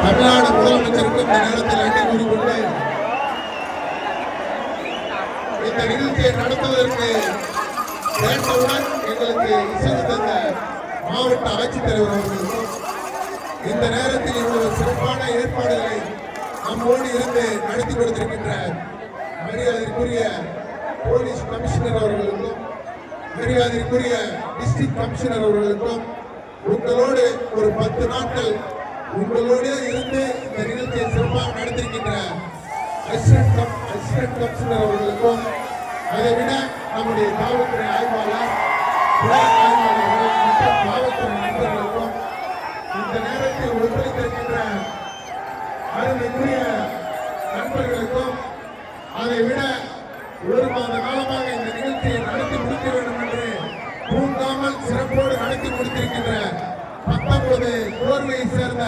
தமிழ்நாடு முதலமைச்சருக்கும் இந்த நேரத்தில் நன்றி கூறிக்கொண்டு இந்த நிகழ்ச்சியை நடத்துவதற்கு கேட்டவுடன் எங்களுக்கு இசைவு தந்த மாவட்ட ஆட்சித்தலைவர் அவர்களுக்கும் இந்த நேரத்தில் இவ்வளவு சிறப்பான ஏற்பாடுகளை நம்மோடு இருந்து நடத்தி கொடுத்திருக்கின்ற மரியாதைக்குரிய போலீஸ் கமிஷனர் அவர்களுக்கும் மரியாதைக்குரிய டிஸ்ட்ரிக்ட் கமிஷனர் அவர்களுக்கும் உங்களோடு ஒரு 10 நாட்கள் உங்களோடு இருந்து இந்த நிகழ்ச்சியை சிறப்பாக நடத்திருக்கின்ற அசிஸ்டன்ட் கமிஷனர் அவர்களுக்கும் அதைவிட நம்முடைய காவல்துறை ஆய்வாளர் மற்றும் காவல்துறை நண்பர்களுக்கும் இந்த நேரத்தில் ஒத்துழைத்திருக்கின்ற அருமைக்குரிய நண்பர்களுக்கும் அதைவிட 1 மாத காலமாக இந்த நிகழ்ச்சியை நடத்தி முடிக்க வேண்டும் என்று தூங்காமல் சிறப்போடு நடத்தி முடித்திருக்கின்ற 19 கோர்வையை சேர்ந்த